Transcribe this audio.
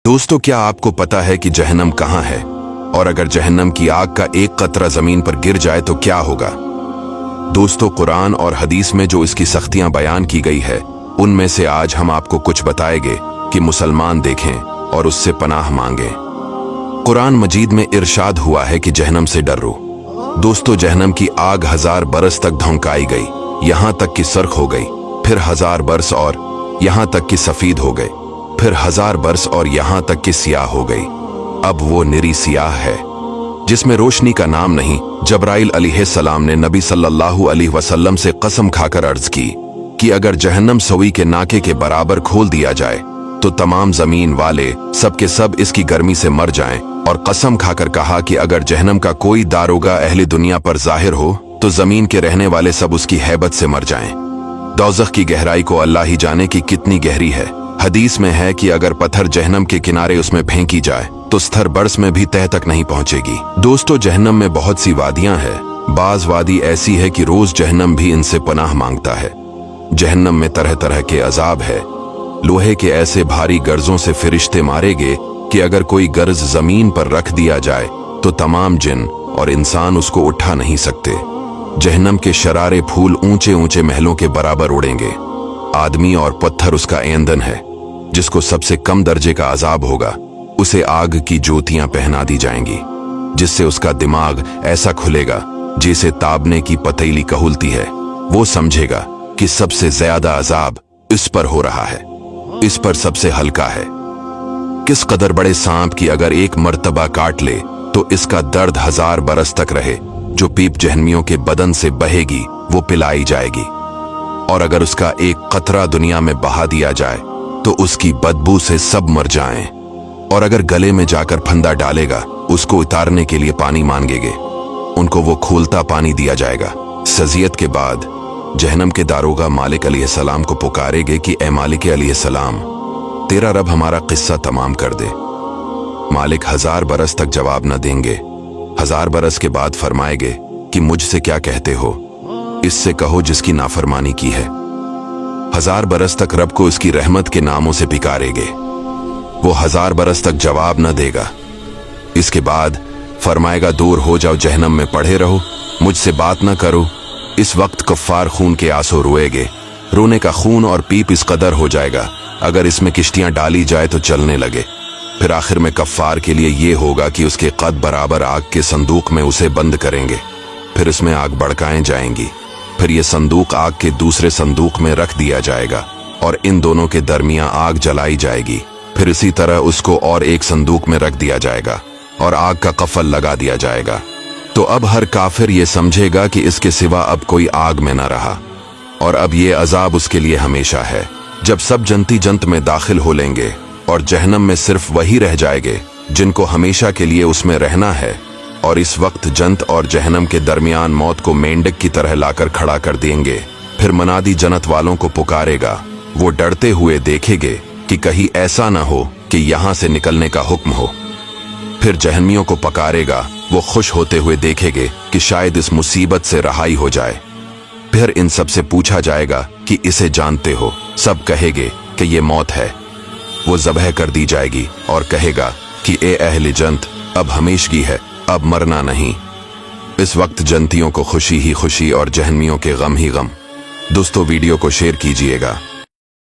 दोस्तों, क्या आपको पता है कि जहन्नम कहाँ है? और अगर जहन्नम की आग का एक कतरा जमीन पर गिर जाए तो क्या होगा? दोस्तों, कुरान और हदीस में जो इसकी सख्तियां बयान की गई है, उनमें से आज हम आपको कुछ बताएंगे कि मुसलमान देखें और उससे पनाह मांगें। कुरान मजीद में इरशाद हुआ है कि जहन्नम से डरो। दोस्तों, जहन्नम की आग 1000 बरस तक धौंकाई गई, यहां तक कि सर्ख हो गई, फिर 1000 बरस और यहां तक कि सफीद हो गए, फिर 1000 बरस और यहां तक कि सियाह हो गई। अब वो निरी सियाह है जिसमें रोशनी का नाम नहीं। जबराइल अलैहिस्सलाम ने नबी सल्लल्लाहु अलैहि वसल्लम से कसम खाकर अर्ज की कि अगर जहन्नम सवी के नाके के बराबर खोल दिया जाए तो तमाम जमीन वाले सब के सब इसकी गर्मी से मर जाएं, और कसम खाकर कहा कि अगर जहन्नम का कोई दारोगा अहले दुनिया पर जाहिर हो तो जमीन के रहने वाले सब उसकी हैबत से मर जाएं। दोज़ख की गहराई को अल्लाह ही जाने की कितनी गहरी है। हदीस में है कि अगर पत्थर जहन्नम के किनारे उसमें फेंकी जाए तो स्थर बरस में भी तह तक नहीं पहुंचेगी। दोस्तों, जहन्नम में बहुत सी वादियां हैं। बाज वादी ऐसी है कि रोज जहन्नम भी इनसे पनाह मांगता है। जहन्नम में तरह तरह के अजाब है। लोहे के ऐसे भारी गर्जों से फरिश्ते मारेगे कि अगर कोई गर्ज जमीन पर रख दिया जाए तो तमाम जिन और इंसान उसको उठा नहीं सकते। जहन्नम के शरारे फूल ऊंचे ऊंचे महलों के बराबर उड़ेंगे। आदमी और पत्थर उसका ईंधन है। जिसको सबसे कम दर्जे का अजाब होगा उसे आग की ज्योतियां पहना दी जाएंगी, जिससे उसका दिमाग ऐसा खुलेगा जैसे ताबने की पतीली कहलती है। वो समझेगा कि सबसे ज्यादा अजाब इस पर हो रहा है, इस पर सबसे हल्का है। किस कदर बड़े सांप की अगर एक मर्तबा काट ले तो इसका दर्द 1000 बरस तक रहे। जो पीप जहन्नमियों के बदन से बहेगी वो पिलाई जाएगी, और अगर उसका एक कतरा दुनिया में बहा दिया जाए तो उसकी बदबू से सब मर जाएं। और अगर गले में जाकर फंदा डालेगा उसको उतारने के लिए पानी मांगेंगे, उनको वो खोलता पानी दिया जाएगा। सजियत के बाद जहन्नम के दारोगा मालिक अलैहिस्सलाम को पुकारेगे कि ए मालिक अलैहिस्सलाम, तेरा रब हमारा किस्सा तमाम कर दे। मालिक 1000 बरस तक जवाब न देंगे। 1000 बरस के बाद फरमाएंगे कि मुझसे क्या कहते हो? इससे कहो जिसकी नाफरमानी की है। 1000 बरस तक रब को इसकी रहमत के नामों से पिकारेंगे। वो 1000 बरस तक जवाब न देगा। इसके बाद फरमाएगा, दूर हो जाओ, जहन्नम में पड़े रहो, मुझसे बात न करो। इस वक्त कफ्फार खून के आंसू रोएगे। रोने का खून और पीप इस कदर हो जाएगा अगर इसमें किश्तियां डाली जाए तो चलने लगे। फिर आखिर में कफ्फार के लिए ये होगा कि उसके कद बराबर आग के संदूक में उसे बंद करेंगे। फिर इसमें आग भड़काएं जाएंगी। फिर ये संदूक आग के दूसरे संदूक में रख दिया जाएगा और इन दोनों के दरमियान आग जलाई जाएगी। फिर इसी तरह उसको और एक संदूक में रख दिया जाएगा और आग का कफल लगा दिया जाएगा। तो अब हर काफिर ये समझेगा कि इसके सिवा अब कोई आग में न रहा, और अब ये अजाब उसके लिए हमेशा है। जब सब जनती जंत में दाखिल हो लेंगे और जहन्नम में सिर्फ वही रह जाएंगे जिनको हमेशा के लिए उसमें रहना है, और इस वक्त जन्नत और जहन्नम के दरमियान मौत को मेंढक की तरह लाकर खड़ा कर देंगे। फिर मनादी जन्नत वालों को पुकारेगा। वो डरते हुए देखेंगे कि कहीं ऐसा ना हो कि यहां से निकलने का हुक्म हो। फिर जहन्नमियों को पकारेगा। वो खुश होते हुए देखेंगे कि शायद इस मुसीबत से रहाई हो जाए। फिर इन सब से पूछा जाएगा कि इसे जानते हो? सब कहेंगे कि ये मौत है। वो ज़बह कर दी जाएगी और कहेगा कि ए अहले जन्नत, अब हमेशगी है, अब मरना नहीं। इस वक्त जन्नतियों को खुशी ही खुशी और जहन्नमियों के गम ही गम। दोस्तों, वीडियो को शेयर कीजिएगा।